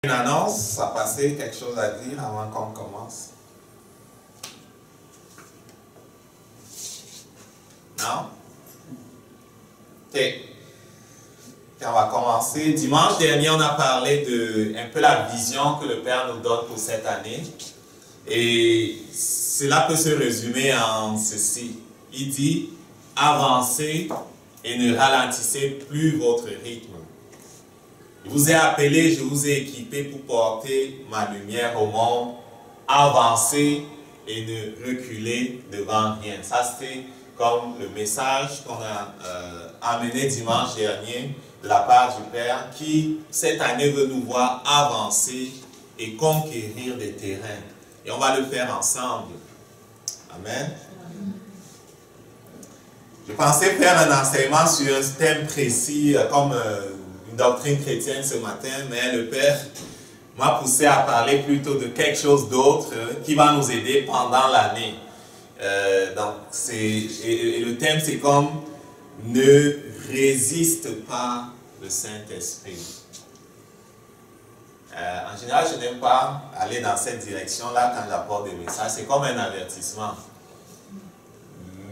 Une annonce, ça passait quelque chose à dire avant qu'on commence? Non? Ok. On va commencer. Dimanche dernier, on a parlé de un peu la vision que le Père nous donne pour cette année. Et cela peut se résumer en ceci. Il dit, avancez et ne ralentissez plus votre rythme. Je vous ai appelé, je vous ai équipé pour porter ma lumière au monde. Avancez et ne reculez devant rien. Ça, c'était comme le message qu'on a amené dimanche dernier de la part du Père qui, cette année, veut nous voir avancer et conquérir des terrains. Et on va le faire ensemble. Amen. Je pensais faire un enseignement sur un thème précis, comme une doctrine chrétienne ce matin, mais le Père m'a poussé à parler plutôt de quelque chose d'autre qui va nous aider pendant l'année. Et le thème, c'est comme « Ne résiste pas le Saint-Esprit ». En général, je n'aime pas aller dans cette direction-là quand j'apporte des messages. C'est comme un avertissement.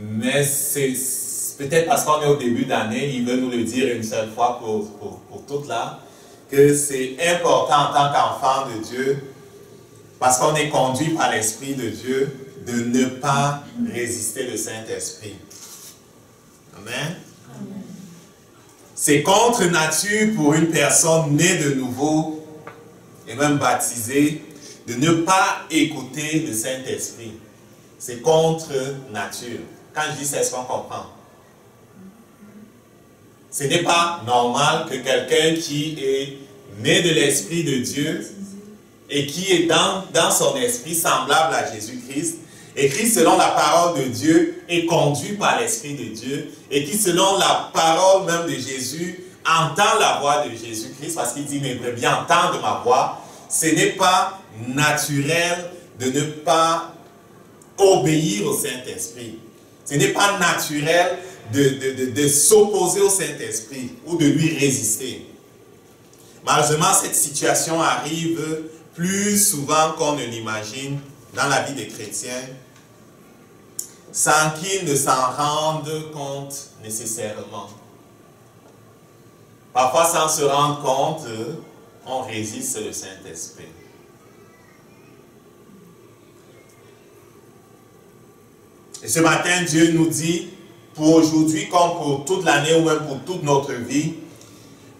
Mais c'est peut-être parce qu'on est au début d'année, il veut nous le dire une seule fois pour toutes là, que c'est important en tant qu'enfant de Dieu, parce qu'on est conduit par l'Esprit de Dieu, de ne pas résister le Saint-Esprit. Amen. C'est contre nature pour une personne née de nouveau et même baptisée de ne pas écouter le Saint-Esprit. C'est contre nature. Quand je dis ça, est-ce qu'on comprend? Ce n'est pas normal que quelqu'un qui est né de l'Esprit de Dieu et qui est dans son esprit semblable à Jésus-Christ, et qui, selon la parole de Dieu, est conduit par l'Esprit de Dieu, et qui, selon la parole même de Jésus, entend la voix de Jésus-Christ, parce qu'il dit, mes brebis entendent ma voix. Ce n'est pas naturel de ne pas obéir au Saint-Esprit. Ce n'est pas naturel de s'opposer au Saint-Esprit ou de lui résister. Malheureusement, cette situation arrive plus souvent qu'on ne l'imagine dans la vie des chrétiens, sans qu'ils ne s'en rendent compte nécessairement. Parfois, sans se rendre compte, on résiste le Saint-Esprit. Et ce matin, Dieu nous dit, pour aujourd'hui comme pour toute l'année ou même pour toute notre vie,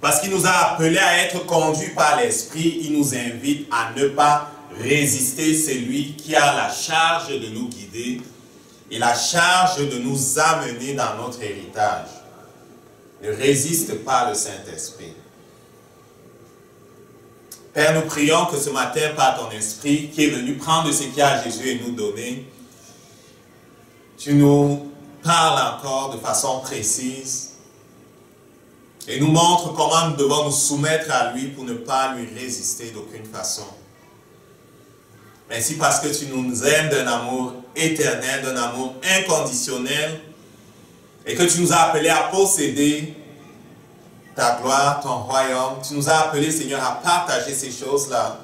parce qu'il nous a appelés à être conduits par l'Esprit, il nous invite à ne pas résister celui qui a la charge de nous guider et la charge de nous amener dans notre héritage. Ne résiste pas le Saint-Esprit. Père, nous prions que ce matin, par ton Esprit, qui est venu prendre ce qu'il y a à Jésus et nous donner, tu nous parles encore de façon précise et nous montres comment nous devons nous soumettre à lui pour ne pas lui résister d'aucune façon. Merci parce que tu nous aimes d'un amour éternel, d'un amour inconditionnel et que tu nous as appelés à posséder ta gloire, ton royaume. Tu nous as appelés, Seigneur, à partager ces choses-là.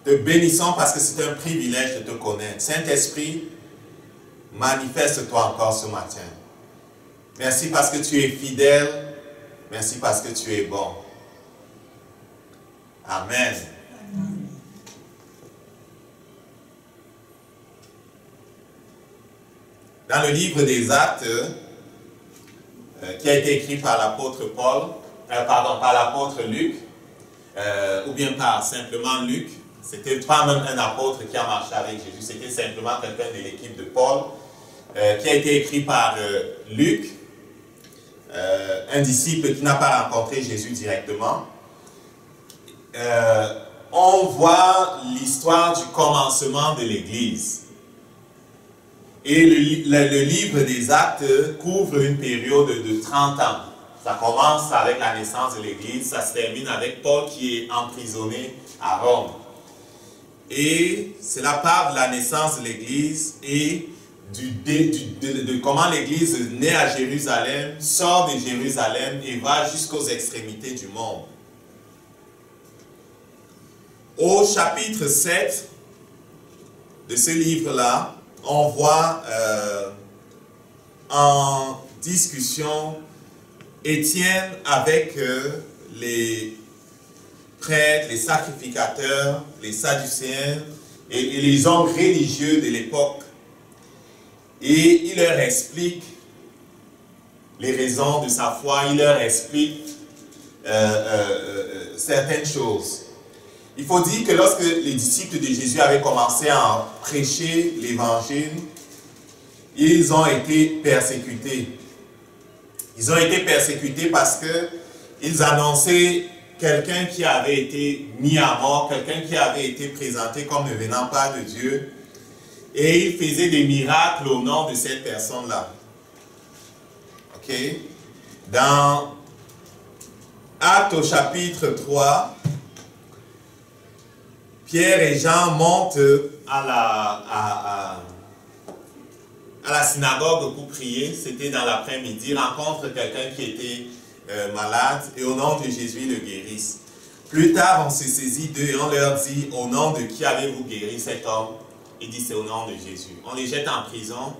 Te bénissons parce que c'est un privilège de te connaître. Saint-Esprit, manifeste-toi encore ce matin. Merci parce que tu es fidèle. Merci parce que tu es bon. Amen. Dans le livre des Actes, qui a été écrit par l'apôtre par l'apôtre Luc, ou bien par simplement Luc, c'était pas même un apôtre qui a marché avec Jésus, c'était simplement quelqu'un de l'équipe de Paul, qui a été écrit par Luc, un disciple qui n'a pas rencontré Jésus directement. On voit l'histoire du commencement de l'Église. Et le livre des Actes couvre une période de 30 ans. Ça commence avec la naissance de l'Église, ça se termine avec Paul qui est emprisonné à Rome. Et cela parle de la naissance de l'Église et de comment l'Église naît à Jérusalem, sort de Jérusalem et va jusqu'aux extrémités du monde. Au chapitre 7 de ce livre-là, on voit en discussion Étienne avec les prêtres, les sacrificateurs, les sadducéens et les hommes religieux de l'époque. Et il leur explique les raisons de sa foi, il leur explique certaines choses. Il faut dire que lorsque les disciples de Jésus avaient commencé à prêcher l'évangile, ils ont été persécutés. Ils ont été persécutés parce qu'ils annonçaient quelqu'un qui avait été mis à mort, quelqu'un qui avait été présenté comme ne venant pas de Dieu, et ils faisaient des miracles au nom de cette personne-là. Ok? Dans Actes au chapitre 3, Pierre et Jean montent à la synagogue pour prier. C'était dans l'après-midi. Rencontrent quelqu'un qui était malade et au nom de Jésus, ils le guérissent. Plus tard, on se saisit d'eux et on leur dit, au nom de qui avez-vous guéri cet homme? Il dit, c'est au nom de Jésus. On les jette en prison.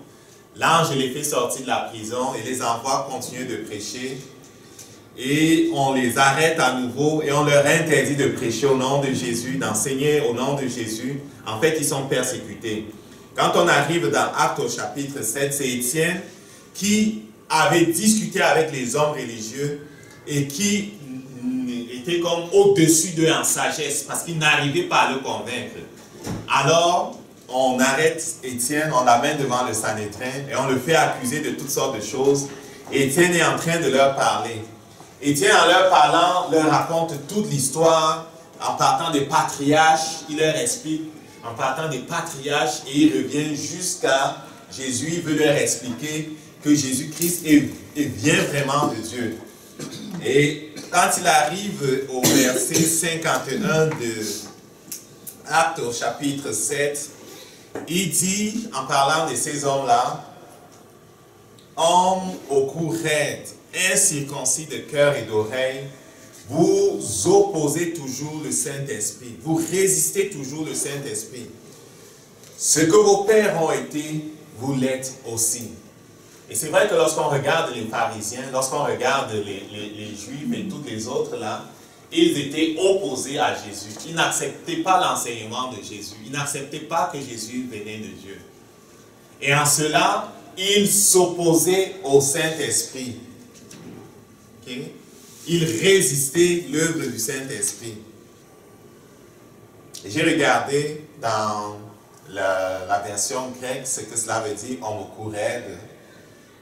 L'ange les fait sortir de la prison et les envoie continuer de prêcher. Et on les arrête à nouveau et on leur interdit de prêcher au nom de Jésus, d'enseigner au nom de Jésus. En fait, ils sont persécutés. Quand on arrive dans Actes au chapitre 7, c'est Étienne qui avait discuté avec les hommes religieux et qui était comme au-dessus d'eux en sagesse parce qu'il n'arrivait pas à le convaincre. Alors, on arrête Étienne, on l'amène devant le Sanhédrin et on le fait accuser de toutes sortes de choses. Étienne est en train de leur parler. Étienne, en leur parlant, leur raconte toute l'histoire en partant des patriarches. Il leur explique en partant des patriarches et il revient jusqu'à Jésus. Il veut leur expliquer que Jésus-Christ vient vraiment de Dieu. Et quand il arrive au verset 51 de Actes au chapitre 7, il dit, en parlant de ces hommes-là, « Hommes au cou raide, incirconcis de cœur et d'oreille, vous opposez toujours le Saint-Esprit, vous résistez toujours le Saint-Esprit. Ce que vos pères ont été, vous l'êtes aussi. » Et c'est vrai que lorsqu'on regarde les pharisiens, lorsqu'on regarde les juifs et tous les autres là, ils étaient opposés à Jésus. Ils n'acceptaient pas l'enseignement de Jésus. Ils n'acceptaient pas que Jésus venait de Dieu. Et en cela, ils s'opposaient au Saint-Esprit. Okay? Ils résistaient l'œuvre du Saint-Esprit. J'ai regardé dans la version grecque ce que cela veut dire, homocourède.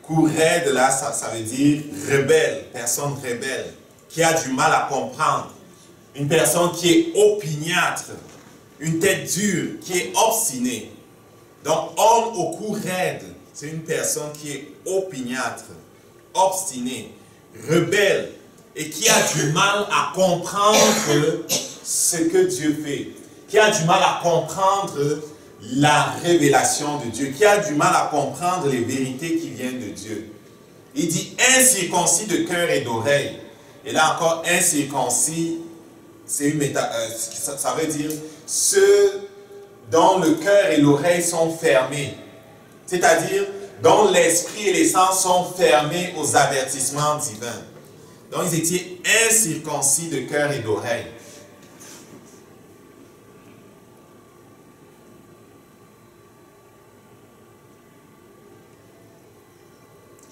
Courède, là, ça veut dire rebelle, personne rebelle, qui a du mal à comprendre. Une personne qui est opiniâtre, une tête dure, qui est obstinée. Donc, homme au cou raide, c'est une personne qui est opiniâtre, obstinée, rebelle, et qui a du mal à comprendre ce que Dieu fait, qui a du mal à comprendre la révélation de Dieu, qui a du mal à comprendre les vérités qui viennent de Dieu. Il dit incirconcis de cœur et d'oreille. Et là encore, incirconcis, c'est ça veut dire ceux dont le cœur et l'oreille sont fermés. C'est-à-dire dont l'esprit et les sens sont fermés aux avertissements divins. Donc ils étaient incirconcis de cœur et d'oreille.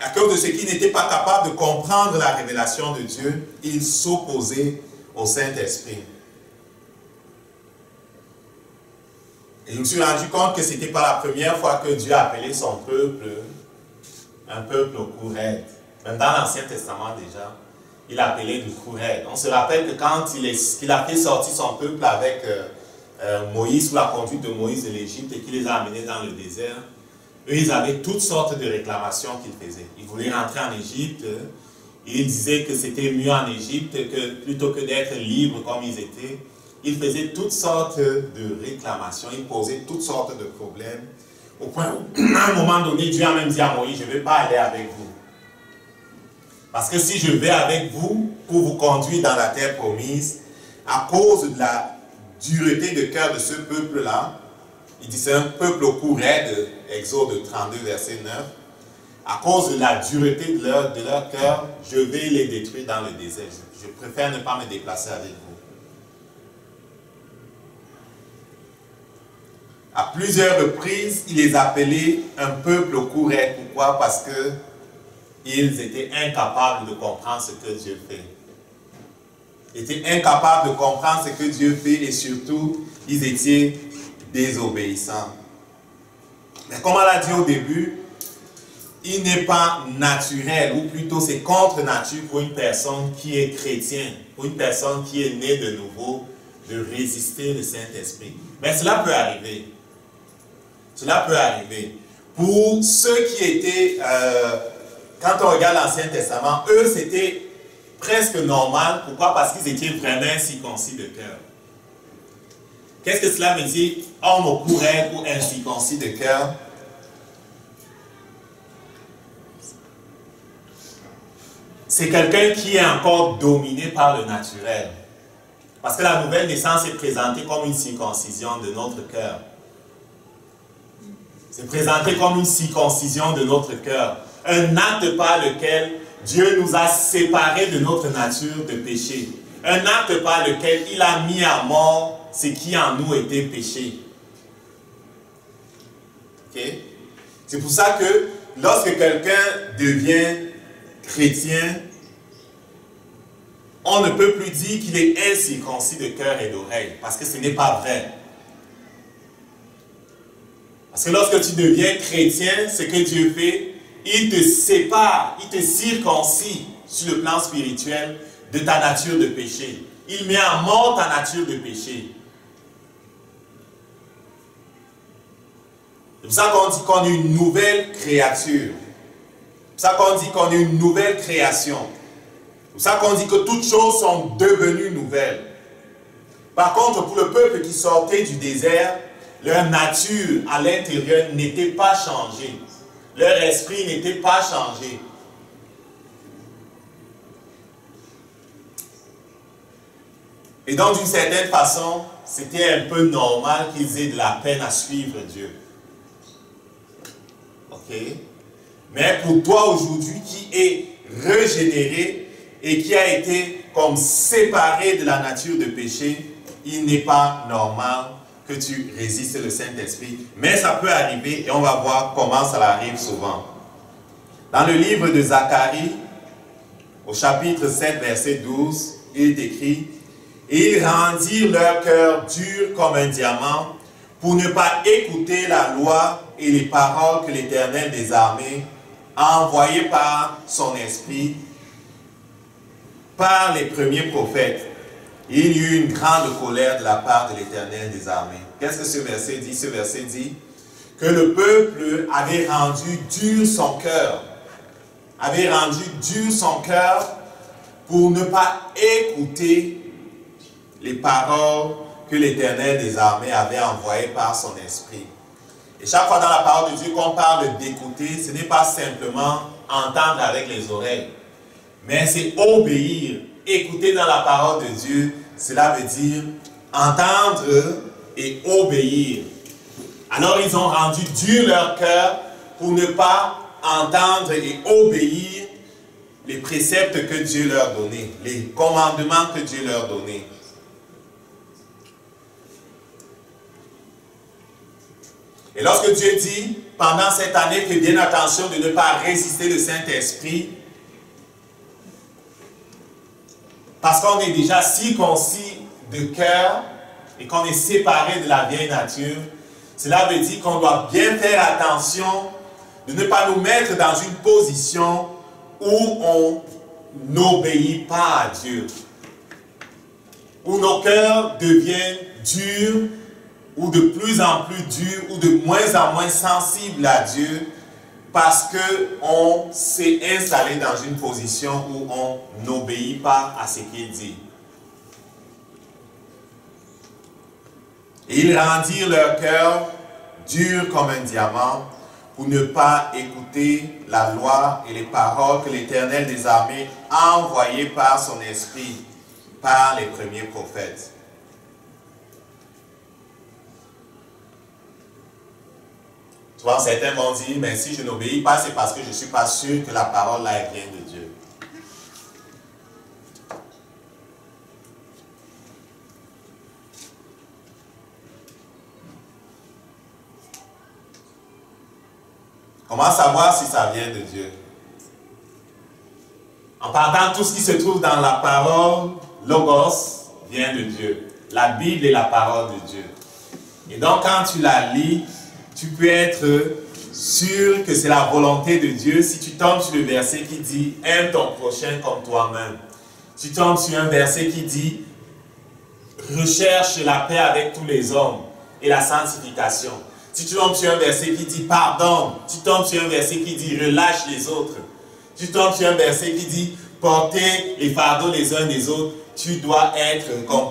À cause de ce qui n'était pas capable de comprendre la révélation de Dieu, ils s'opposaient au Saint-Esprit. Et je me suis rendu compte que ce n'était pas la première fois que Dieu appelait son peuple un peuple au cou raide. Même dans l'Ancien Testament déjà, il appelait du cou raide. On se rappelle que quand il a fait sortir son peuple avec Moïse, sous la conduite de Moïse de l'Égypte, et qu'il les a amenés dans le désert, eux, ils avaient toutes sortes de réclamations qu'ils faisaient. Ils voulaient rentrer en Égypte. Ils disaient que c'était mieux en Égypte plutôt que d'être libres comme ils étaient. Ils faisaient toutes sortes de réclamations. Ils posaient toutes sortes de problèmes. Au point où, à un moment donné, Dieu a même dit à Moïse, je ne vais pas aller avec vous. Parce que si je vais avec vous pour vous conduire dans la terre promise, à cause de la dureté de cœur de ce peuple-là. Il dit c'est un peuple au cou raide, Exode 32, verset 9. À cause de la dureté de leur cœur, je vais les détruire dans le désert. Je préfère ne pas me déplacer avec vous. À plusieurs reprises, il les appelait un peuple au cou raide. Pourquoi? Parce qu'ils étaient incapables de comprendre ce que Dieu fait. Ils étaient incapables de comprendre ce que Dieu fait et surtout, ils étaient désobéissants. Mais comme on l'a dit au début, il n'est pas naturel, ou plutôt c'est contre nature pour une personne qui est chrétienne, pour une personne qui est née de nouveau, de résister le Saint-Esprit. Mais cela peut arriver. Cela peut arriver. Pour ceux qui étaient, quand on regarde l'Ancien Testament, eux c'était presque normal. Pourquoi? Parce qu'ils étaient vraiment incirconcis de cœur. Qu'est-ce que cela veut dire? Homme au cou raide ou incirconcis de cœur? C'est quelqu'un qui est encore dominé par le naturel. Parce que la nouvelle naissance est présentée comme une circoncision de notre cœur. C'est présenté comme une circoncision de notre cœur. Un acte par lequel Dieu nous a séparés de notre nature de péché. Un acte par lequel il a mis à mort ce qui en nous était péché. Okay? C'est pour ça que lorsque quelqu'un devient chrétien, on ne peut plus dire qu'il est incirconcis de cœur et d'oreille, parce que ce n'est pas vrai. Parce que lorsque tu deviens chrétien, ce que Dieu fait, il te sépare, il te circoncis sur le plan spirituel de ta nature de péché. Il met à mort ta nature de péché. C'est pour ça qu'on dit qu'on est une nouvelle créature. C'est pour ça qu'on dit qu'on est une nouvelle création. C'est pour ça qu'on dit que toutes choses sont devenues nouvelles. Par contre, pour le peuple qui sortait du désert, leur nature à l'intérieur n'était pas changée. Leur esprit n'était pas changé. Et donc, d'une certaine façon, c'était un peu normal qu'ils aient de la peine à suivre Dieu. Ok? Mais pour toi aujourd'hui qui est régénéré et qui a été comme séparé de la nature de péché, il n'est pas normal que tu résistes le Saint-Esprit. Mais ça peut arriver et on va voir comment ça arrive souvent. Dans le livre de Zacharie, au chapitre 7, verset 12, il est écrit: « Et ils rendirent leur cœur dur comme un diamant pour ne pas écouter la loi et les paroles que l'Éternel des armées a envoyées par son esprit, par les premiers prophètes. Il y eut une grande colère de la part de l'Éternel des armées. » Qu'est-ce que ce verset dit? Ce verset dit que le peuple avait rendu dur son cœur. Avait rendu dur son cœur pour ne pas écouter les paroles que l'Éternel des armées avait envoyées par son esprit. Et chaque fois dans la parole de Dieu qu'on parle d'écouter, ce n'est pas simplement entendre avec les oreilles, mais c'est obéir. Écouter dans la parole de Dieu, cela veut dire entendre et obéir. Alors ils ont rendu dur leur cœur pour ne pas entendre et obéir les préceptes que Dieu leur donnait, les commandements que Dieu leur donnait. Et lorsque Dieu dit, pendant cette année, fais bien attention de ne pas résister le Saint-Esprit, parce qu'on est déjà circoncis de cœur et qu'on est séparé de la vieille nature, cela veut dire qu'on doit bien faire attention de ne pas nous mettre dans une position où on n'obéit pas à Dieu, où nos cœurs deviennent durs, ou de plus en plus durs, ou de moins en moins sensibles à Dieu, parce qu'on s'est installé dans une position où on n'obéit pas à ce qu'il dit. Et ils rendirent leur cœur dur comme un diamant pour ne pas écouter la loi et les paroles que l'Éternel des armées a envoyées par son esprit, par les premiers prophètes. Tu vois, certains vont dire, mais si je n'obéis pas, c'est parce que je ne suis pas sûr que la parole là vient de Dieu. Comment savoir si ça vient de Dieu? En partant, tout ce qui se trouve dans la parole, Logos, vient de Dieu. La Bible est la parole de Dieu. Et donc, quand tu la lis, tu peux être sûr que c'est la volonté de Dieu. Si tu tombes sur le verset qui dit « Aime ton prochain comme toi-même », tu tombes sur un verset qui dit « Recherche la paix avec tous les hommes et la sanctification ». Si tu tombes sur un verset qui dit « Pardonne », tu tombes sur un verset qui dit « Relâche les autres ». Tu tombes sur un verset qui dit « Portez les fardeaux les uns des autres », tu dois être comme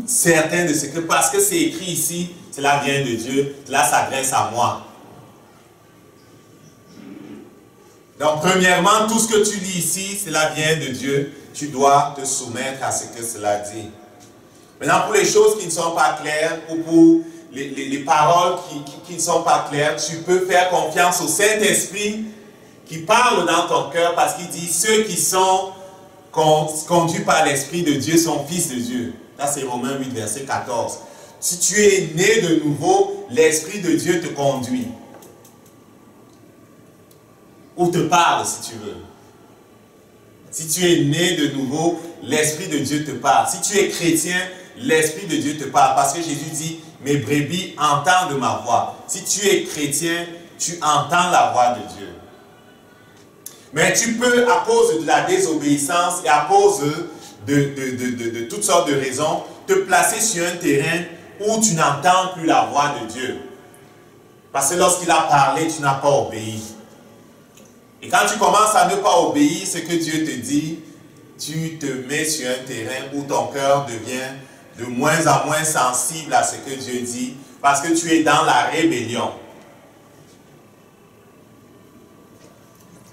certain de ce que, parce que c'est écrit ici, cela vient de Dieu, cela s'adresse à moi. Donc, premièrement, tout ce que tu lis ici, cela vient de Dieu. Tu dois te soumettre à ce que cela dit. Maintenant, pour les choses qui ne sont pas claires, ou pour les paroles qui ne sont pas claires, tu peux faire confiance au Saint-Esprit qui parle dans ton cœur, parce qu'il dit, ceux qui sont conduits par l'Esprit de Dieu sont fils de Dieu. Là, c'est Romains 8, verset 14. Si tu es né de nouveau, l'Esprit de Dieu te conduit. Ou te parle, si tu veux. Si tu es né de nouveau, l'Esprit de Dieu te parle. Si tu es chrétien, l'Esprit de Dieu te parle. Parce que Jésus dit, mes brebis entendent ma voix. Si tu es chrétien, tu entends la voix de Dieu. Mais tu peux, à cause de la désobéissance et à cause de toutes sortes de raisons, te placer sur un terrain où tu n'entends plus la voix de Dieu. Parce que lorsqu'il a parlé, tu n'as pas obéi. Et quand tu commences à ne pas obéir ce que Dieu te dit, tu te mets sur un terrain où ton cœur devient de moins en moins sensible à ce que Dieu dit, parce que tu es dans la rébellion.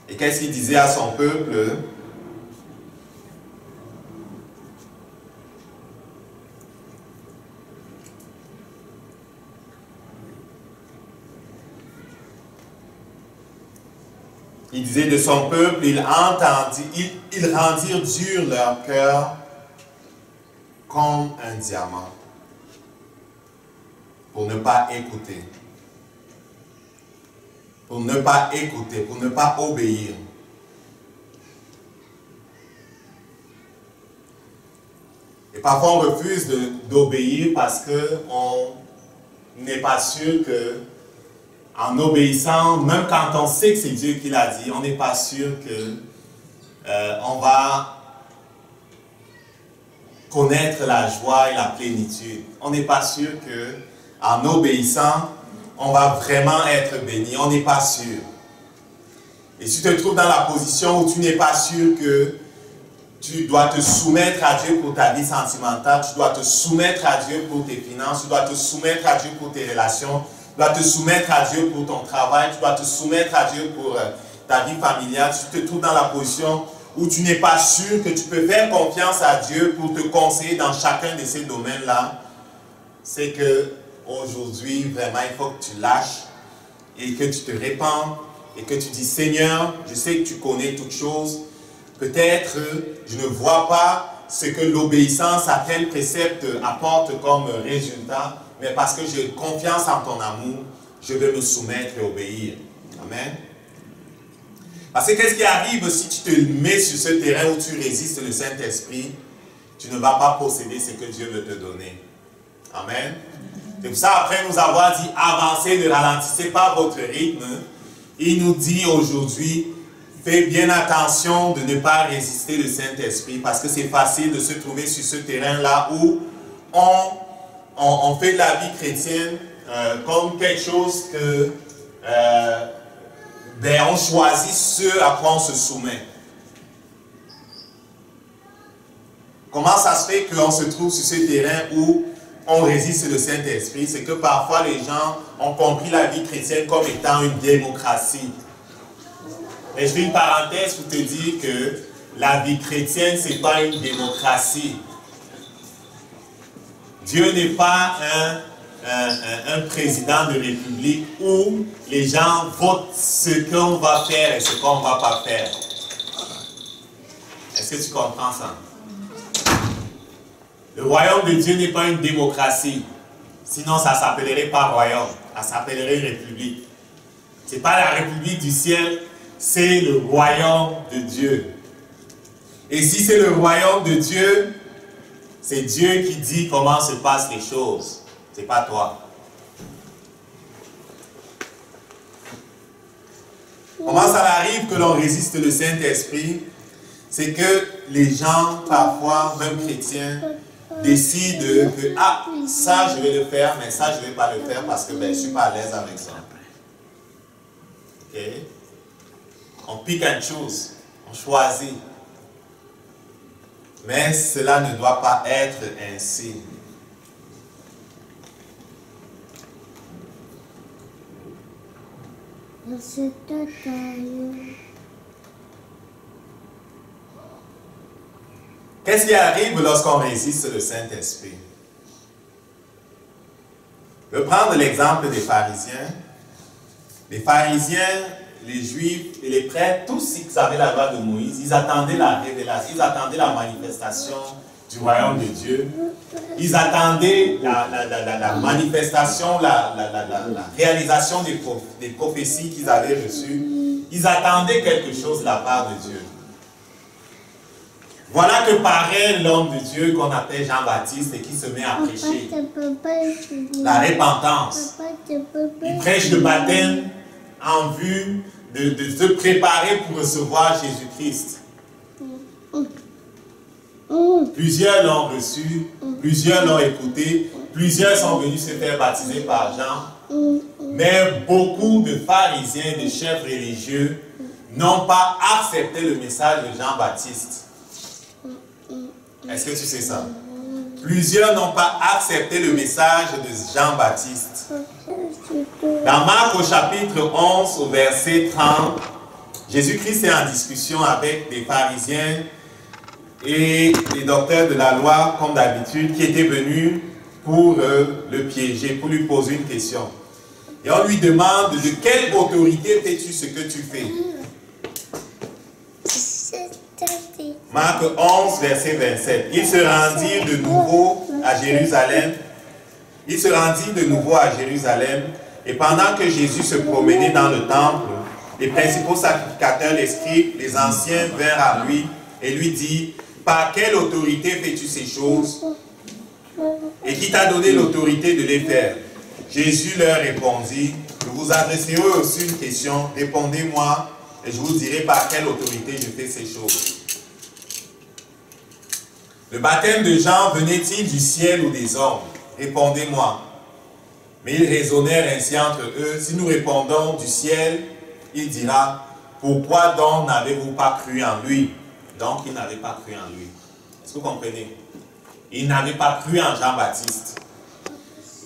Et qu'est-ce qu'il disait à son peuple? Il disait de son peuple, ils rendirent dur leur cœur comme un diamant, pour ne pas écouter. Pour ne pas écouter, pour ne pas obéir. Et parfois on refuse d'obéir parce qu'on n'est pas sûr que, en obéissant, même quand on sait que c'est Dieu qui l'a dit, on n'est pas sûr qu'on va connaître la joie et la plénitude. On n'est pas sûr qu'en obéissant, on va vraiment être béni. On n'est pas sûr. Et si tu te trouves dans la position où tu n'es pas sûr que tu dois te soumettre à Dieu pour ta vie sentimentale, tu dois te soumettre à Dieu pour tes finances, tu dois te soumettre à Dieu pour tes relations, tu dois te soumettre à Dieu pour ton travail, tu dois te soumettre à Dieu pour ta vie familiale, tu te trouves dans la position où tu n'es pas sûr que tu peux faire confiance à Dieu pour te conseiller dans chacun de ces domaines-là, c'est que aujourd'hui, vraiment, il faut que tu lâches et que tu te répandes et que tu dis, Seigneur, je sais que tu connais toutes choses. Peut-être je ne vois pas ce que l'obéissance à tel précepte apporte comme résultat, mais parce que j'ai confiance en ton amour, je vais me soumettre et obéir. Amen. Parce que qu'est-ce qui arrive si tu te mets sur ce terrain où tu résistes le Saint-Esprit? Tu ne vas pas posséder ce que Dieu veut te donner. Amen. C'est pour ça, après nous avoir dit, avancez, ne ralentissez pas votre rythme. Il nous dit aujourd'hui, fais bien attention de ne pas résister le Saint-Esprit, parce que c'est facile de se trouver sur ce terrain-là où on fait de la vie chrétienne comme quelque chose que on choisit ce à quoi on se soumet. Comment ça se fait qu'on se trouve sur ce terrain où on résiste le Saint-Esprit? C'est que parfois les gens ont compris la vie chrétienne comme étant une démocratie. Et je fais une parenthèse pour te dire que la vie chrétienne, ce n'est pas une démocratie. Dieu n'est pas un président de république où les gens votent ce qu'on va faire et ce qu'on ne va pas faire. Est-ce que tu comprends ça? Le royaume de Dieu n'est pas une démocratie. Sinon, ça ne s'appellerait pas royaume. Ça s'appellerait république. Ce n'est pas la république du ciel, c'est le royaume de Dieu. Et si c'est le royaume de Dieu, c'est Dieu qui dit comment se passent les choses. Ce n'est pas toi. Comment ça arrive que l'on résiste le Saint-Esprit? C'est que les gens, parfois, même chrétiens, décident que ah, ça je vais le faire, mais ça je ne vais pas le faire parce que ben, je ne suis pas à l'aise avec ça. Ok? On pick and choose, on choisit. Mais cela ne doit pas être ainsi. Qu'est-ce qui arrive lorsqu'on résiste le Saint-Esprit? Je vais prendre l'exemple des pharisiens. Les pharisiens, les juifs et les prêtres, tous ils avaient la loi de Moïse, ils attendaient la révélation, ils attendaient la manifestation du royaume de Dieu. Ils attendaient la manifestation, la réalisation des prophéties qu'ils avaient reçues. Ils attendaient quelque chose de la part de Dieu. Voilà que paraît l'homme de Dieu qu'on appelle Jean-Baptiste et qui se met à prêcher la repentance. Il prêche le baptême en vue de se préparer pour recevoir Jésus-Christ. Plusieurs l'ont reçu, plusieurs l'ont écouté, plusieurs sont venus se faire baptiser par Jean. Mais beaucoup de pharisiens et de chefs religieux n'ont pas accepté le message de Jean-Baptiste. Est-ce que tu sais ça? Plusieurs n'ont pas accepté le message de Jean-Baptiste. Dans Marc au chapitre 11, au verset 30, Jésus-Christ est en discussion avec des pharisiens et des docteurs de la loi, comme d'habitude, qui étaient venus pour le piéger, pour lui poser une question. Et on lui demande de quelle autorité fais-tu ce que tu fais? Marc 11, verset 27. Il se rendit de nouveau à Jérusalem. Il se rendit de nouveau à Jérusalem. Et pendant que Jésus se promenait dans le temple, les principaux sacrificateurs, les scribes, les anciens vinrent à lui et lui dit: par quelle autorité fais-tu ces choses? Et qui t'a donné l'autorité de les faire? Jésus leur répondit: je vous adresserai aussi une question. Répondez-moi et je vous dirai par quelle autorité je fais ces choses. Le baptême de Jean venait-il du ciel ou des hommes? Répondez-moi. Mais ils raisonnèrent ainsi entre eux: si nous répondons du ciel, il dira: pourquoi donc n'avez-vous pas cru en lui? Donc ils n'avaient pas cru en lui. Est-ce que vous comprenez? Ils n'avaient pas cru en Jean-Baptiste.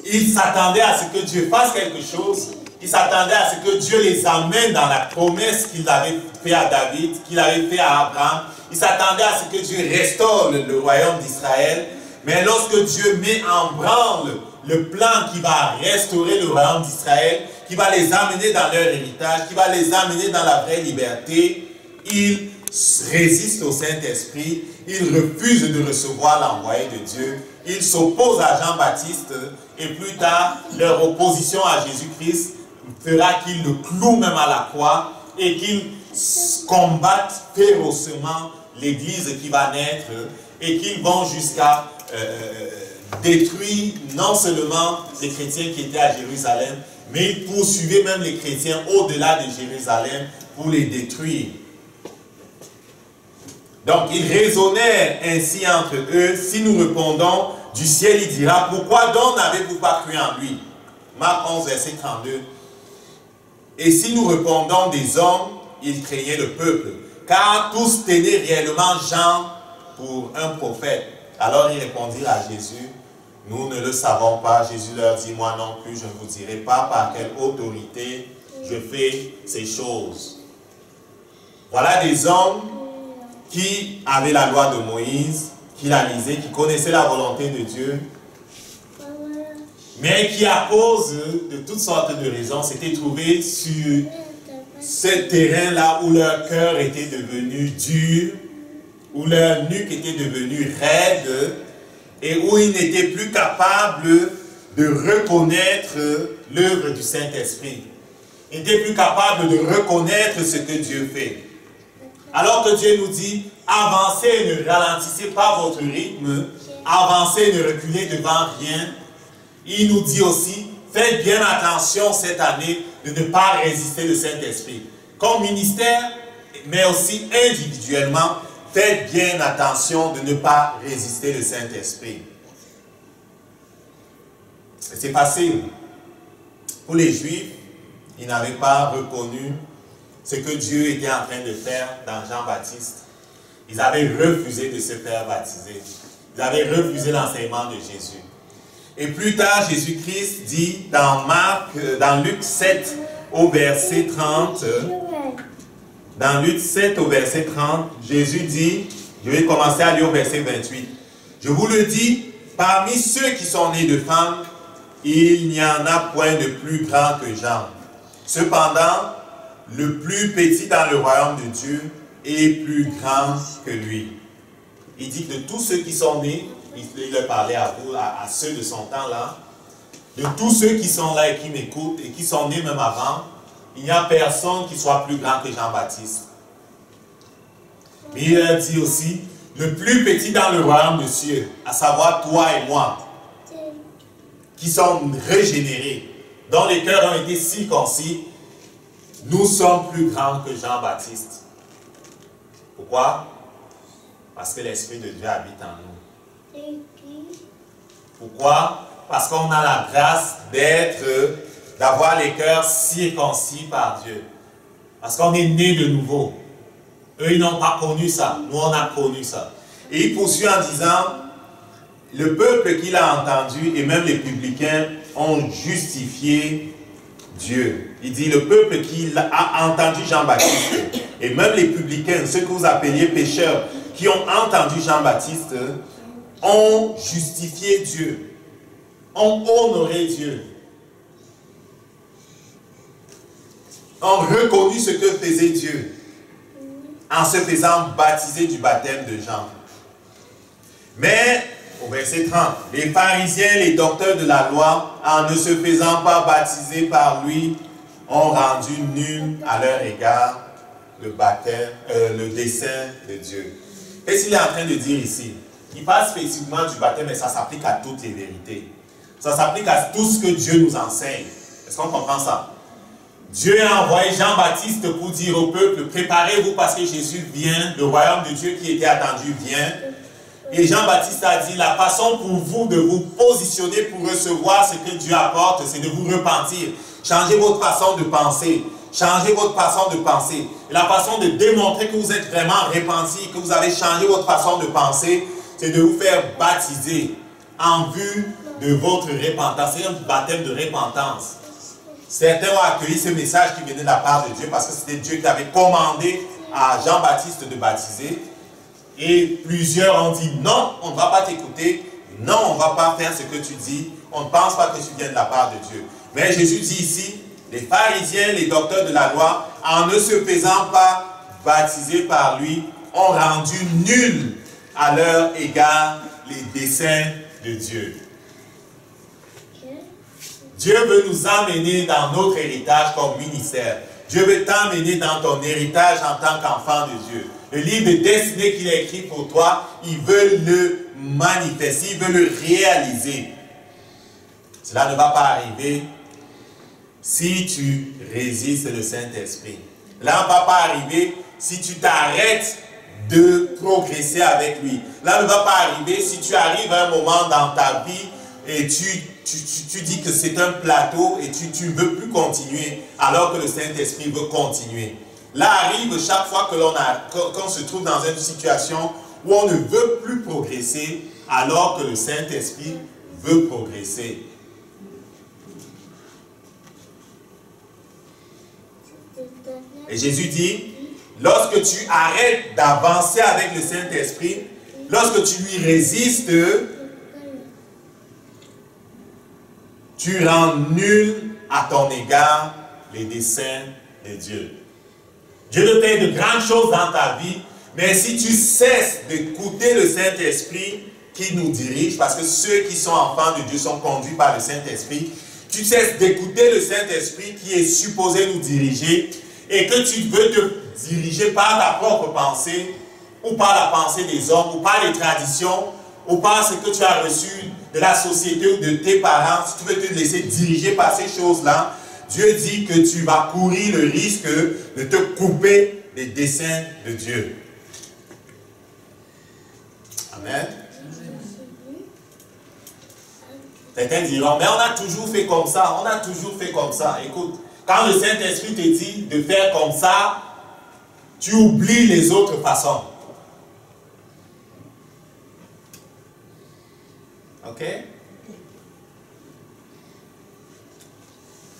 Ils s'attendaient à ce que Dieu fasse quelque chose. Ils s'attendaient à ce que Dieu les amène dans la promesse qu'il avait fait à David, qu'il avait fait à Abraham. Ils s'attendaient à ce que Dieu restaure le royaume d'Israël. Mais lorsque Dieu met en branle le plan qui va restaurer le royaume d'Israël, qui va les amener dans leur héritage, qui va les amener dans la vraie liberté, ils résistent au Saint-Esprit, ils refusent de recevoir l'envoyé de Dieu, ils s'opposent à Jean-Baptiste et plus tard, leur opposition à Jésus-Christ fera qu'ils le clouent même à la croix et qu'ils combattent férocement l'Église qui va naître et qu'ils vont jusqu'à détruire non seulement les chrétiens qui étaient à Jérusalem, mais ils poursuivaient même les chrétiens au-delà de Jérusalem pour les détruire. Donc ils raisonnèrent ainsi entre eux: si nous répondons du ciel, il dira: pourquoi donc n'avez-vous pas cru en lui? Marc 11, verset 32. Et si nous répondons des hommes, ils craignaient le peuple, car tous tenaient réellement Jean pour un prophète. Alors ils répondirent à Jésus: nous ne le savons pas. Jésus leur dit: moi non plus, je ne vous dirai pas par quelle autorité je fais ces choses. Voilà des hommes qui avaient la loi de Moïse, qui la lisaient, qui connaissaient la volonté de Dieu, mais qui à cause de toutes sortes de raisons s'étaient trouvés sur ce terrain-là où leur cœur était devenu dur, où leur nuque était devenue raide et où ils n'étaient plus capables de reconnaître l'œuvre du Saint-Esprit. Ils n'étaient plus capables de reconnaître ce que Dieu fait. Alors que Dieu nous dit, avancez et ne ralentissez pas votre rythme, avancez et ne reculez devant rien. Il nous dit aussi, faites bien attention cette année de ne pas résister le Saint-Esprit. Comme ministère, mais aussi individuellement, faites bien attention de ne pas résister le Saint-Esprit. C'est facile. Pour les Juifs, ils n'avaient pas reconnu ce que Dieu était en train de faire dans Jean-Baptiste. Ils avaient refusé de se faire baptiser. Ils avaient refusé l'enseignement de Jésus. Et plus tard, Jésus-Christ dit dans Luc 7 au verset 30, dans Luc 7 au verset 30, Jésus dit, je vais commencer à lire au verset 28. Je vous le dis, parmi ceux qui sont nés de femmes, il n'y en a point de plus grand que Jean. Cependant, le plus petit dans le royaume de Dieu est plus grand que lui. Il dit que de tous ceux qui sont nés, il a parlé à vous, à ceux de son temps-là, de tous ceux qui sont là et qui m'écoutent et qui sont nés même avant, il n'y a personne qui soit plus grand que Jean-Baptiste. Mais il a dit aussi, le plus petit dans le royaume de Dieu, à savoir toi et moi, qui sommes régénérés, dont les cœurs ont été circoncis, nous sommes plus grands que Jean-Baptiste. Pourquoi? Parce que l'Esprit de Dieu habite en nous. Pourquoi? Parce qu'on a la grâce d'avoir les cœurs circoncis par Dieu. Parce qu'on est né de nouveau. Eux, ils n'ont pas connu ça. Nous, on a connu ça. Et il poursuit en disant, le peuple qu'il a entendu et même les publicains ont justifié Dieu. Il dit, le peuple qui a entendu Jean-Baptiste et même les publicains, ceux que vous appeliez pécheurs, qui ont entendu Jean-Baptiste, ont justifié Dieu, ont honoré Dieu, ont reconnu ce que faisait Dieu en se faisant baptiser du baptême de Jean. Mais, au verset 30, les pharisiens, les docteurs de la loi, en ne se faisant pas baptiser par lui, ont rendu nul à leur égard le baptême, le dessein de Dieu. Qu'est-ce qu'il est en train de dire ici? Il parle spécifiquement du baptême, mais ça s'applique à toutes les vérités. Ça s'applique à tout ce que Dieu nous enseigne. Est-ce qu'on comprend ça? Dieu a envoyé Jean-Baptiste pour dire au peuple, préparez-vous parce que Jésus vient, le royaume de Dieu qui était attendu vient. Et Jean-Baptiste a dit, la façon pour vous de vous positionner pour recevoir ce que Dieu apporte, c'est de vous repentir. Changez votre façon de penser. Changez votre façon de penser. Et la façon de démontrer que vous êtes vraiment repenti, que vous avez changé votre façon de penser, c'est de vous faire baptiser en vue de votre repentance. C'est un baptême de repentance. Certains ont accueilli ce message qui venait de la part de Dieu parce que c'était Dieu qui avait commandé à Jean-Baptiste de baptiser. Et plusieurs ont dit non, on ne va pas t'écouter, non, on ne va pas faire ce que tu dis, on ne pense pas que tu viens de la part de Dieu. Mais Jésus dit ici, les pharisiens, les docteurs de la loi, en ne se faisant pas baptiser par lui, ont rendu nul à leur égard les desseins de Dieu. Dieu veut nous emmener dans notre héritage comme ministère. Dieu veut t'emmener dans ton héritage en tant qu'enfant de Dieu. Le livre de destinée qu'il a écrit pour toi, il veut le manifester, il veut le réaliser. Cela ne va pas arriver si tu résistes le Saint-Esprit. Cela ne va pas arriver si tu t'arrêtes de progresser avec lui. Cela ne va pas arriver si tu arrives à un moment dans ta vie et tu dis que c'est un plateau et tu ne veux plus continuer alors que le Saint-Esprit veut continuer. Là arrive chaque fois qu'on se trouve dans une situation où on ne veut plus progresser alors que le Saint-Esprit veut progresser. Et Jésus dit, lorsque tu arrêtes d'avancer avec le Saint-Esprit, lorsque tu lui résistes, tu rends nul à ton égard les desseins de Dieu. Dieu te fait de grandes choses dans ta vie, mais si tu cesses d'écouter le Saint-Esprit qui nous dirige, parce que ceux qui sont enfants de Dieu sont conduits par le Saint-Esprit, tu cesses d'écouter le Saint-Esprit qui est supposé nous diriger et que tu veux te diriger par ta propre pensée ou par la pensée des hommes ou par les traditions ou par ce que tu as reçu de la société ou de tes parents, si tu veux te laisser diriger par ces choses-là, Dieu dit que tu vas courir le risque de te couper des desseins de Dieu. Amen. Certains diront, mais on a toujours fait comme ça, on a toujours fait comme ça. Écoute, quand le Saint-Esprit te dit de faire comme ça, tu oublies les autres façons. Ok?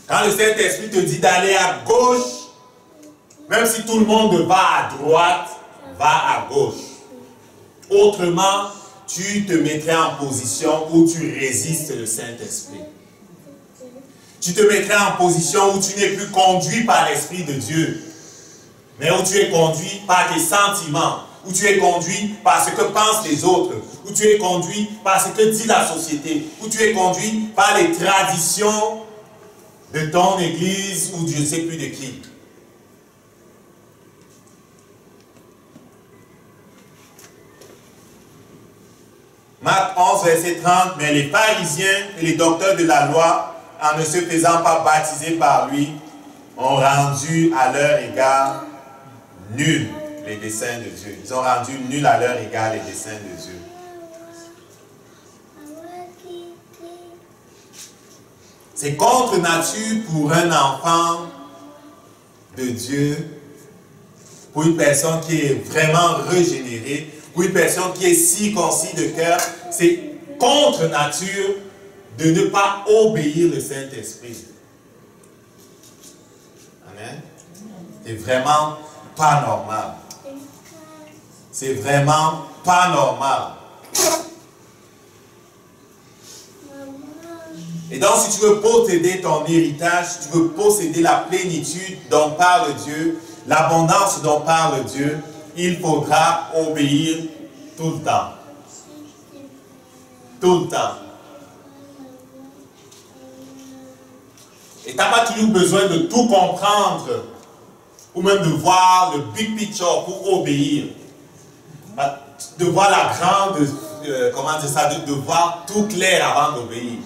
Quand le Saint-Esprit te dit d'aller à gauche, même si tout le monde va à droite, va à gauche. Autrement, tu te mettrais en position où tu résistes le Saint-Esprit. Tu te mettrais en position où tu n'es plus conduit par l'Esprit de Dieu, mais où tu es conduit par tes sentiments, où tu es conduit par ce que pensent les autres, où tu es conduit par ce que dit la société, où tu es conduit par les traditions de ton église ou je ne sais plus de qui. Marc 11, verset 30, mais les pharisiens et les docteurs de la loi, en ne se faisant pas baptiser par lui, ont rendu à leur égard nuls les desseins de Dieu. Ils ont rendu nuls à leur égard les desseins de Dieu. C'est contre nature pour un enfant de Dieu, pour une personne qui est vraiment régénérée, pour une personne qui est circoncis de cœur, c'est contre nature de ne pas obéir le Saint-Esprit. Amen. C'est vraiment pas normal. C'est vraiment pas normal. Et donc, si tu veux posséder ton héritage, si tu veux posséder la plénitude dont parle Dieu, l'abondance dont parle Dieu, il faudra obéir tout le temps. Tout le temps. Et tu n'as pas toujours besoin de tout comprendre ou même de voir le big picture pour obéir. De voir la grande, comment dire ça, de voir tout clair avant d'obéir.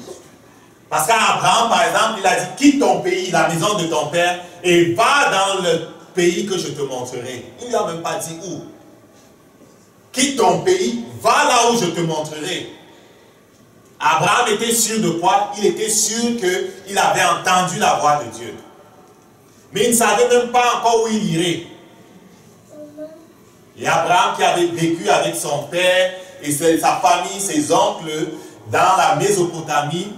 Parce qu'Abraham, par exemple, il a dit, quitte ton pays, la maison de ton père, et va dans le pays que je te montrerai. Il ne lui a même pas dit où. Quitte ton pays, va là où je te montrerai. Abraham était sûr de quoi? Il était sûr qu'il avait entendu la voix de Dieu. Mais il ne savait même pas encore où il irait. Et Abraham qui avait vécu avec son père et sa famille, ses oncles, dans la Mésopotamie,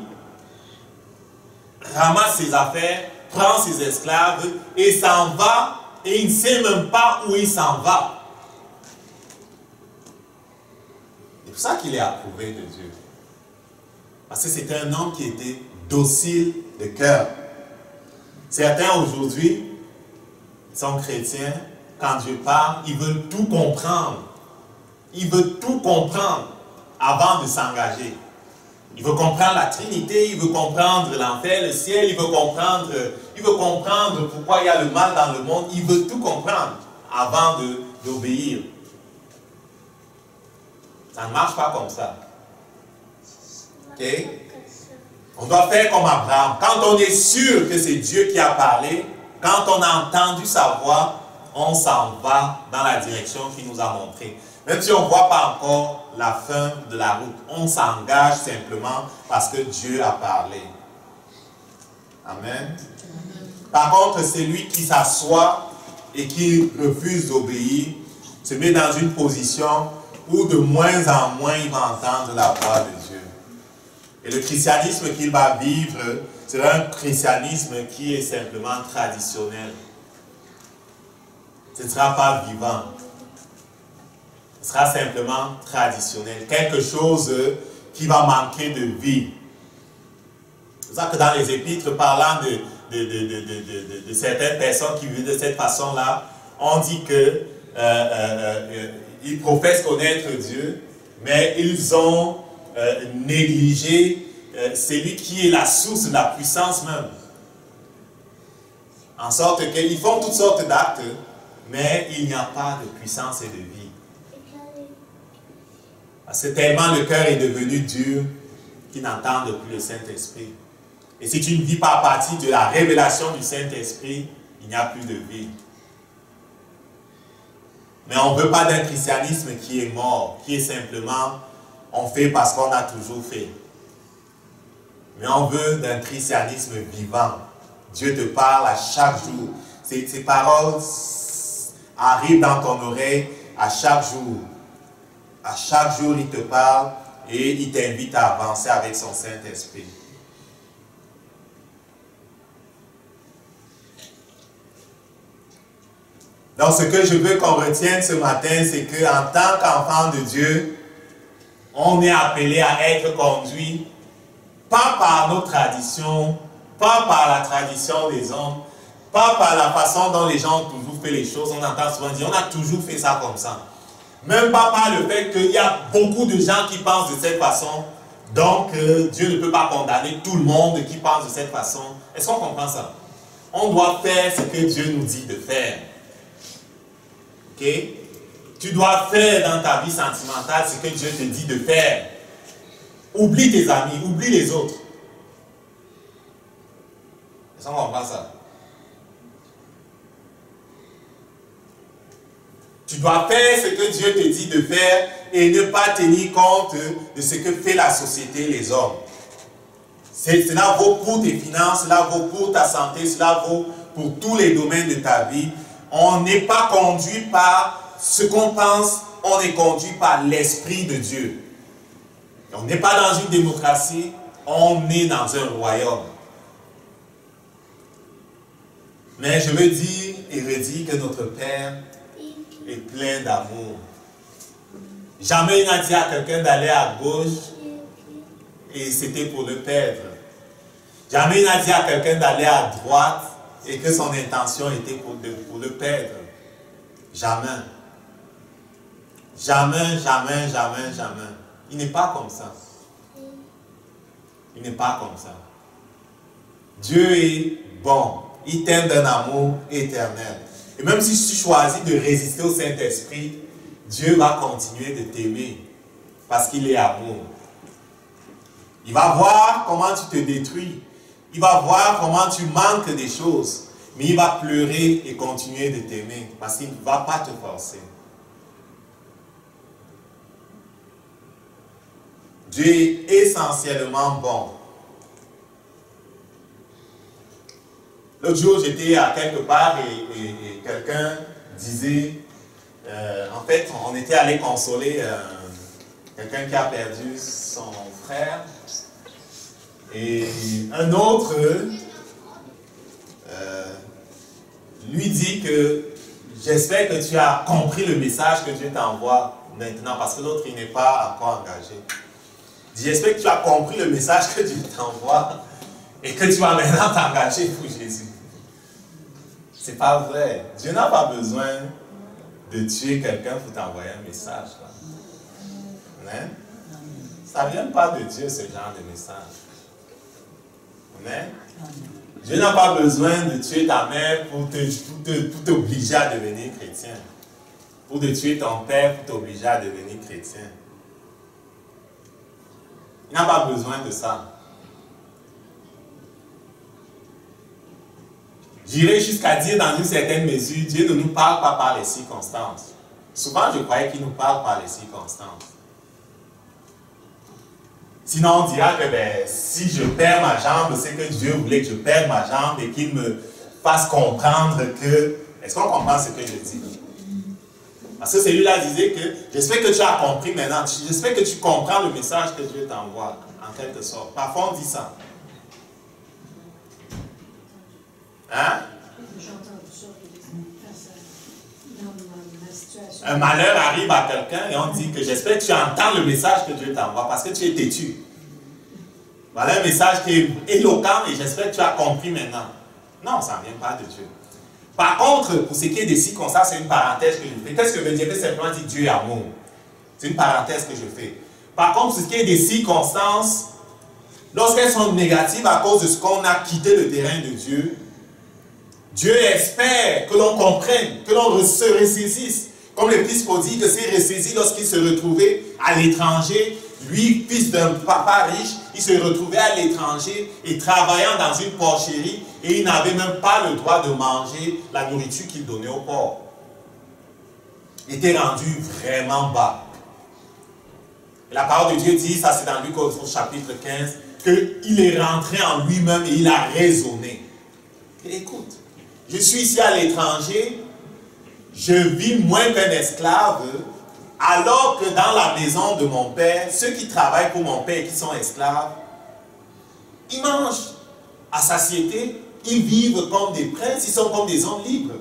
ramasse ses affaires, prend ses esclaves et s'en va, et il ne sait même pas où il s'en va. C'est pour ça qu'il est approuvé de Dieu. Parce que c'était un homme qui était docile de cœur. Certains aujourd'hui sont chrétiens, quand Dieu parle, ils veulent tout comprendre. Ils veulent tout comprendre avant de s'engager. Il veut comprendre la Trinité, il veut comprendre l'enfer, le ciel, il veut comprendre pourquoi il y a le mal dans le monde. Il veut tout comprendre avant d'obéir. Ça ne marche pas comme ça. Ok? On doit faire comme Abraham. Quand on est sûr que c'est Dieu qui a parlé, quand on a entendu sa voix, on s'en va dans la direction qu'il nous a montrée. Même si on ne voit pas encore la fin de la route, on s'engage simplement parce que Dieu a parlé. Amen. Par contre, celui qui s'assoit et qui refuse d'obéir se met dans une position où de moins en moins il va entendre la voix de Dieu. Et le christianisme qu'il va vivre sera un christianisme qui est simplement traditionnel. Ce ne sera pas vivant. Ce sera simplement traditionnel. Quelque chose qui va manquer de vie. C'est ça que dans les épîtres, parlant de certaines personnes qui vivent de cette façon-là, on dit que ils professent connaître Dieu, mais ils ont négligé celui qui est la source de la puissance même. En sorte qu'ils font toutes sortes d'actes, mais il n'y a pas de puissance et de vie. Parce que tellement le cœur est devenu dur qu'ils n'entendent plus le Saint-Esprit. Et si tu ne vis pas à partir de la révélation du Saint-Esprit, il n'y a plus de vie. Mais on ne veut pas d'un christianisme qui est mort, qui est simplement on fait parce qu'on a toujours fait. Mais on veut d'un christianisme vivant. Dieu te parle à chaque jour. Ces paroles arrivent dans ton oreille à chaque jour. À chaque jour, il te parle et il t'invite à avancer avec son Saint-Esprit. Donc, ce que je veux qu'on retienne ce matin, c'est qu'en tant qu'enfant de Dieu, on est appelé à être conduit, pas par nos traditions, pas par la tradition des hommes, pas par la façon dont les gens ont toujours fait les choses. On entend souvent dire, on a toujours fait ça comme ça. Même pas par le fait qu'il y a beaucoup de gens qui pensent de cette façon. Donc, Dieu ne peut pas condamner tout le monde qui pense de cette façon. Est-ce qu'on comprend ça? On doit faire ce que Dieu nous dit de faire. Ok? Tu dois faire dans ta vie sentimentale ce que Dieu te dit de faire. Oublie tes amis, oublie les autres. Est-ce qu'on comprend ça? Tu dois faire ce que Dieu te dit de faire et ne pas tenir compte de ce que fait la société, les hommes. Cela vaut pour tes finances, cela vaut pour ta santé, cela vaut pour tous les domaines de ta vie. On n'est pas conduit par ce qu'on pense, on est conduit par l'Esprit de Dieu. On n'est pas dans une démocratie, on est dans un royaume. Mais je veux dire et redire que notre Père est plein d'amour. Jamais il n'a dit à quelqu'un d'aller à gauche et c'était pour le perdre. Jamais il n'a dit à quelqu'un d'aller à droite et que son intention était pour le perdre. Jamais. Jamais, jamais, jamais, jamais. Il n'est pas comme ça. Il n'est pas comme ça. Dieu est bon. Il t'aime d'un amour éternel. Et même si tu choisis de résister au Saint-Esprit, Dieu va continuer de t'aimer parce qu'il est amour. Il va voir comment tu te détruis. Il va voir comment tu manques des choses. Mais il va pleurer et continuer de t'aimer parce qu'il ne va pas te forcer. Dieu est essentiellement bon. L'autre jour, j'étais à quelque part et quelqu'un disait, en fait, on était allé consoler quelqu'un qui a perdu son frère. Et un autre lui dit que j'espère que tu as compris le message que Dieu t'envoie maintenant, parce que l'autre, il n'est pas encore engagé. J'espère que tu as compris le message que Dieu t'envoie et que tu vas maintenant t'engager pour Jésus. C'est pas vrai. Dieu n'a pas besoin de tuer quelqu'un pour t'envoyer un message. Hein? Ça ne vient pas de Dieu, ce genre de message. Hein? Dieu n'a pas besoin de tuer ta mère pour t'obliger à devenir chrétien. Pour de tuer ton père pour t'obliger à devenir chrétien. Il n'a pas besoin de ça. J'irai jusqu'à dire dans une certaine mesure, Dieu ne nous parle pas par les circonstances. Souvent, je croyais qu'il nous parle par les circonstances. Sinon, on dira que si je perds ma jambe, c'est que Dieu voulait que je perde ma jambe et qu'il me fasse comprendre que... Est-ce qu'on comprend ce que je dis? Parce que celui-là disait que j'espère que tu as compris maintenant. J'espère que tu comprends le message que Dieu t'envoie, en quelque sorte. Parfois, on dit ça. Hein? Un malheur arrive à quelqu'un et on dit que j'espère que tu entends le message que Dieu t'envoie parce que tu es têtu. Voilà un message qui est éloquent et j'espère que tu as compris maintenant. Non, ça ne vient pas de Dieu. Par contre, pour ce qui est des circonstances, c'est une parenthèse que je fais. Qu'est-ce que veut dire? Simplement dire Dieu est amour. C'est une parenthèse que je fais. Par contre, pour ce qui est des circonstances, lorsqu'elles sont négatives à cause de ce qu'on a quitté le terrain de Dieu, Dieu espère que l'on comprenne, que l'on se ressaisisse. Comme le fils prodigue que s'est ressaisi lorsqu'il se retrouvait à l'étranger, lui, fils d'un papa riche, il se retrouvait à l'étranger et travaillant dans une porcherie et il n'avait même pas le droit de manger la nourriture qu'il donnait au porc. Il était rendu vraiment bas. Et la parole de Dieu dit, ça c'est dans Luc au chapitre 15, qu'il est rentré en lui-même et il a raisonné. Et écoute, je suis ici à l'étranger, je vis moins qu'un esclave, alors que dans la maison de mon père, ceux qui travaillent pour mon père et qui sont esclaves, ils mangent à satiété, ils vivent comme des princes, ils sont comme des hommes libres.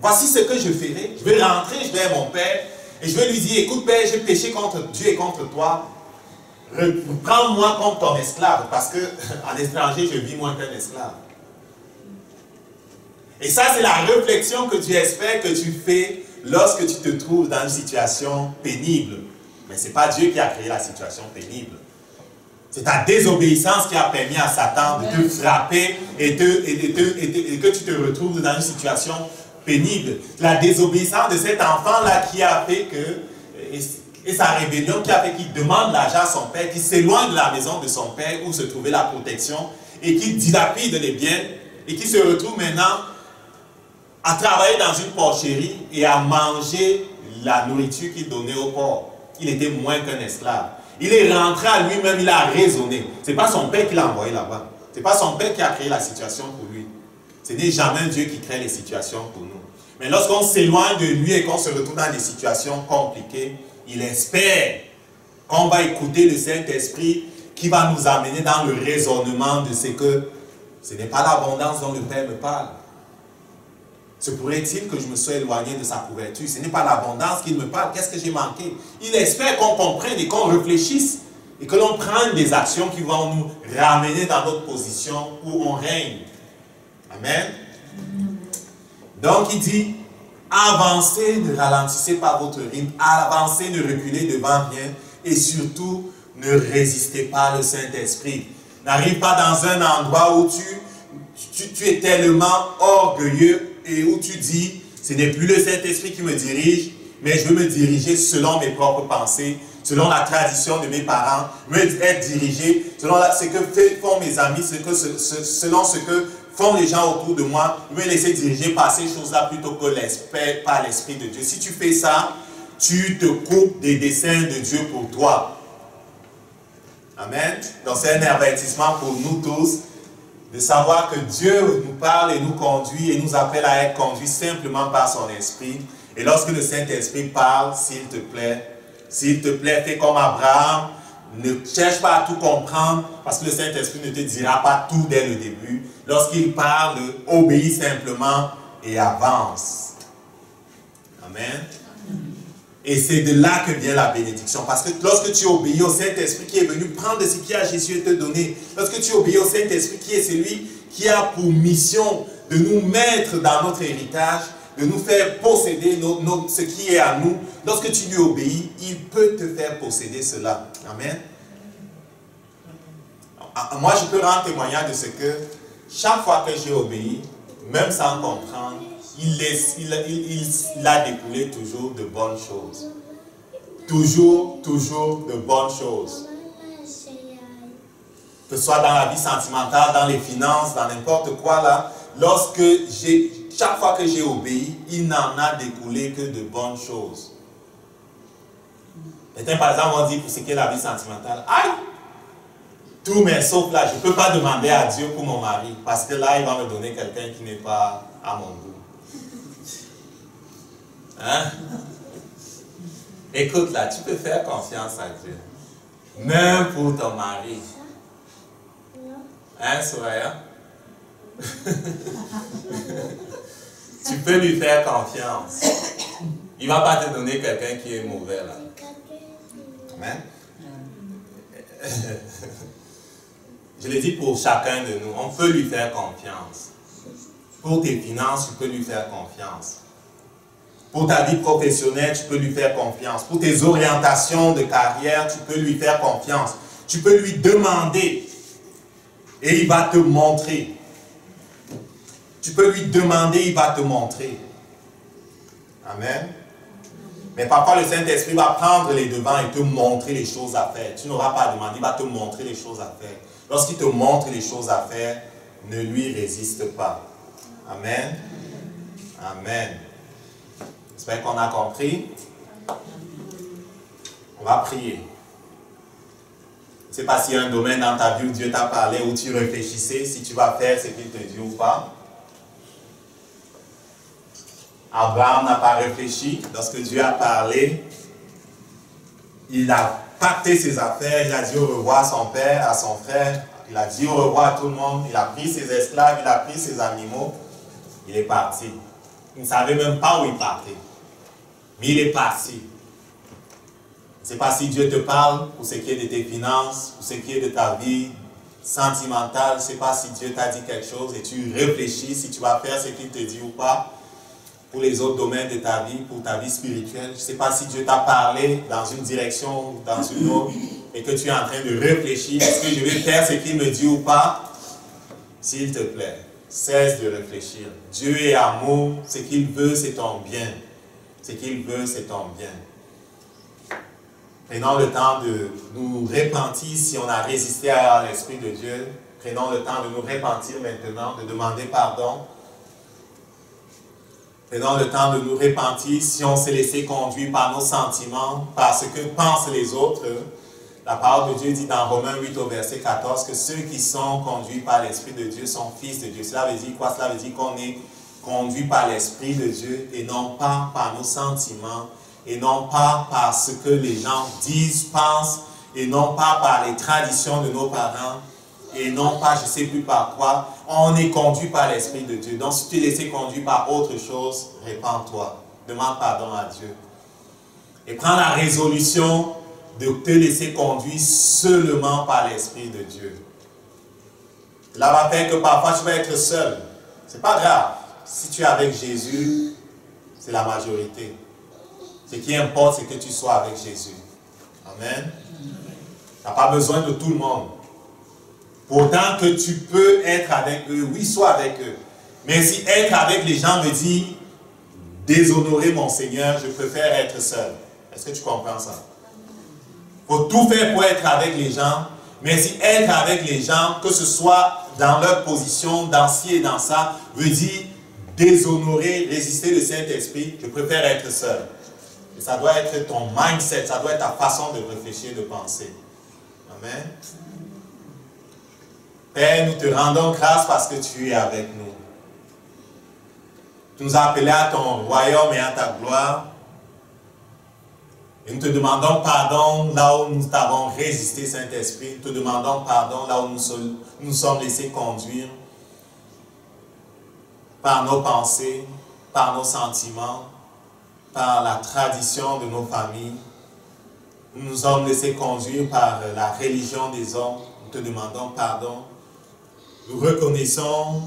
Voici ce que je ferai. Je vais rentrer, je vais à mon père et je vais lui dire, écoute père, j'ai péché contre Dieu et contre toi. Prends-moi comme ton esclave parce qu'en étranger, je vis moins qu'un esclave. Et ça, c'est la réflexion que tu espères que tu fais lorsque tu te trouves dans une situation pénible. Mais ce n'est pas Dieu qui a créé la situation pénible. C'est ta désobéissance qui a permis à Satan de te frapper et que tu te retrouves dans une situation pénible. La désobéissance de cet enfant-là qui a fait que, et sa rébellion qui a fait qu'il demande l'argent à son père, qu'il s'éloigne de la maison de son père où se trouvait la protection et qu'il dilapide les biens et qui se retrouve maintenant à travailler dans une porcherie et à manger la nourriture qu'il donnait au porc. Il était moins qu'un esclave. Il est rentré à lui-même, il a raisonné. Ce n'est pas son père qui l'a envoyé là-bas. Ce n'est pas son père qui a créé la situation pour lui. Ce n'est jamais Dieu qui crée les situations pour nous. Mais lorsqu'on s'éloigne de lui et qu'on se retrouve dans des situations compliquées, il espère qu'on va écouter le Saint-Esprit qui va nous amener dans le raisonnement de ce que ce n'est pas l'abondance dont le Père me parle. Se pourrait-il que je me sois éloigné de sa couverture? Ce n'est pas l'abondance qu'il me parle. Qu'est-ce que j'ai manqué? Il espère qu'on comprenne et qu'on réfléchisse et que l'on prenne des actions qui vont nous ramener dans notre position où on règne. Amen. Donc il dit, avancez, ne ralentissez pas votre rythme, avancez, ne reculez devant rien et surtout ne résistez pas le Saint-Esprit. N'arrive pas dans un endroit où tu es tellement orgueilleux et où tu dis, ce n'est plus le Saint-Esprit qui me dirige, mais je veux me diriger selon mes propres pensées, selon la tradition de mes parents, je veux être dirigé selon ce que font mes amis, selon ce que font les gens autour de moi. Je vais me laisser diriger par ces choses-là plutôt que par l'Esprit de Dieu. Si tu fais ça, tu te coupes des desseins de Dieu pour toi. Amen. Donc c'est un avertissement pour nous tous, de savoir que Dieu nous parle et nous conduit et nous appelle à être conduits simplement par son Esprit. Et lorsque le Saint-Esprit parle, s'il te plaît, fais comme Abraham, ne cherche pas à tout comprendre parce que le Saint-Esprit ne te dira pas tout dès le début. Lorsqu'il parle, obéis simplement et avance. Amen. Et c'est de là que vient la bénédiction. Parce que lorsque tu obéis au Saint-Esprit qui est venu prendre ce qui a Jésus et te donner, lorsque tu obéis au Saint-Esprit qui est celui qui a pour mission de nous mettre dans notre héritage, de nous faire posséder ce qui est à nous, lorsque tu lui obéis, il peut te faire posséder cela. Amen. Moi, je peux rendre témoignage de ce que chaque fois que j'ai obéi, même sans comprendre, il a découlé toujours de bonnes choses. Toujours de bonnes choses. Que ce soit dans la vie sentimentale, dans les finances, dans n'importe quoi là, chaque fois que j'ai obéi, il n'en a découlé que de bonnes choses. Certains par exemple vont dire pour ce qui est la vie sentimentale, aïe! Tout mais sauf là, je ne peux pas demander à Dieu pour mon mari, parce que là, il va me donner quelqu'un qui n'est pas à mon goût. Hein? Écoute là, tu peux faire confiance à Dieu. Même pour ton mari. Hein, Soraya? Tu peux lui faire confiance. Il ne va pas te donner quelqu'un qui est mauvais là. Amen. Je le dis pour chacun de nous, on peut lui faire confiance. Pour tes finances, tu peux lui faire confiance. Pour ta vie professionnelle, tu peux lui faire confiance. Pour tes orientations de carrière, tu peux lui faire confiance. Tu peux lui demander et il va te montrer. Tu peux lui demander, il va te montrer. Amen. Mais parfois, le Saint-Esprit va prendre les devants et te montrer les choses à faire. Tu n'auras pas à demander, il va te montrer les choses à faire. Lorsqu'il te montre les choses à faire, ne lui résiste pas. Amen. Amen. J'espère qu'on a compris. On va prier. Je ne sais pas s'il y a un domaine dans ta vie où Dieu t'a parlé, où tu réfléchissais, si tu vas faire ce qu'il te dit ou pas. Abraham n'a pas réfléchi. Lorsque Dieu a parlé, il a pacté ses affaires, il a dit au revoir à son père, à son frère, il a dit au revoir à tout le monde, il a pris ses esclaves, il a pris ses animaux, il est parti. Il ne savait même pas où il partait. Mais il est parti. Je ne sais pas si Dieu te parle pour ce qui est de tes finances, pour ce qui est de ta vie sentimentale. Je ne sais pas si Dieu t'a dit quelque chose et tu réfléchis si tu vas faire ce qu'il te dit ou pas. Pour les autres domaines de ta vie, pour ta vie spirituelle. Je ne sais pas si Dieu t'a parlé dans une direction ou dans une autre et que tu es en train de réfléchir. Est-ce que je vais faire ce qu'il me dit ou pas? S'il te plaît, cesse de réfléchir. Dieu est amour. Ce qu'il veut, c'est ton bien. Ce qu'il veut, c'est ton bien. Prenons le temps de nous repentir si on a résisté à l'Esprit de Dieu. Prenons le temps de nous repentir maintenant, de demander pardon. Prenons le temps de nous repentir si on s'est laissé conduire par nos sentiments, par ce que pensent les autres. La parole de Dieu dit dans Romains 8 au verset 14 que ceux qui sont conduits par l'Esprit de Dieu sont fils de Dieu. Cela veut dire quoi? Cela veut dire qu'on est conduit par l'Esprit de Dieu et non pas par nos sentiments et non pas par ce que les gens disent, pensent et non pas par les traditions de nos parents et non pas je ne sais plus par quoi. On est conduit par l'Esprit de Dieu. Donc si tu es laissé conduire par autre chose, répands-toi. Demande pardon à Dieu. Et prends la résolution de te laisser conduire seulement par l'Esprit de Dieu. Cela va faire que parfois tu vas être seul. Ce n'est pas grave. Si tu es avec Jésus, c'est la majorité. Ce qui importe, c'est que tu sois avec Jésus. Amen. Tu n'as pas besoin de tout le monde. Pourtant que tu peux être avec eux, oui, sois avec eux. Mais si être avec les gens me dit déshonorer mon Seigneur, je préfère être seul. Est-ce que tu comprends ça? Il faut tout faire pour être avec les gens. Mais si être avec les gens, que ce soit dans leur position, dans ci et dans ça, veut dire déshonorer, résister le Saint-Esprit, je préfère être seul. Et ça doit être ton mindset, ça doit être ta façon de réfléchir, de penser. Amen. Père, nous te rendons grâce parce que tu es avec nous. Tu nous as appelés à ton royaume et à ta gloire. Et nous te demandons pardon là où nous t'avons résisté, Saint-Esprit. Nous te demandons pardon là où nous sommes laissés conduire par nos pensées, par nos sentiments, par la tradition de nos familles. Nous nous sommes laissés conduire par la religion des hommes. Nous te demandons pardon. Nous reconnaissons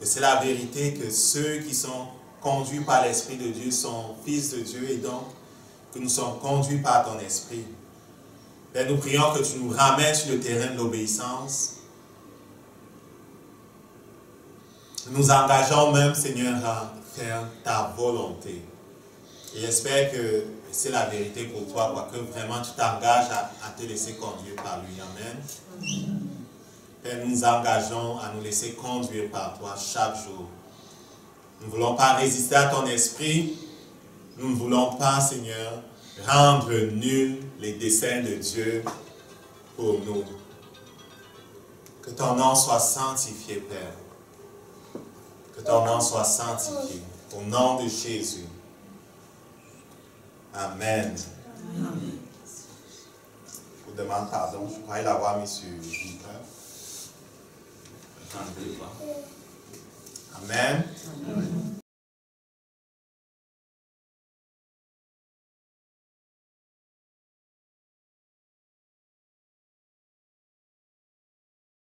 que c'est la vérité, que ceux qui sont conduits par l'Esprit de Dieu sont fils de Dieu et donc que nous sommes conduits par ton Esprit. Père, nous prions que tu nous ramènes sur le terrain de l'obéissance. Nous nous engageons même, Seigneur, à faire ta volonté. Et j'espère que c'est la vérité pour toi, que vraiment tu t'engages à te laisser conduire par lui. Amen. Père, nous nous engageons à nous laisser conduire par toi chaque jour. Nous ne voulons pas résister à ton esprit. Nous ne voulons pas, Seigneur, rendre nuls les desseins de Dieu pour nous. Que ton nom soit sanctifié, Père. Que ton nom soit sanctifié. Au nom de Jésus. Amen. Amen. Je vous demande pardon. Je croyais l'avoir mis sur le cœur. Amen. Amen.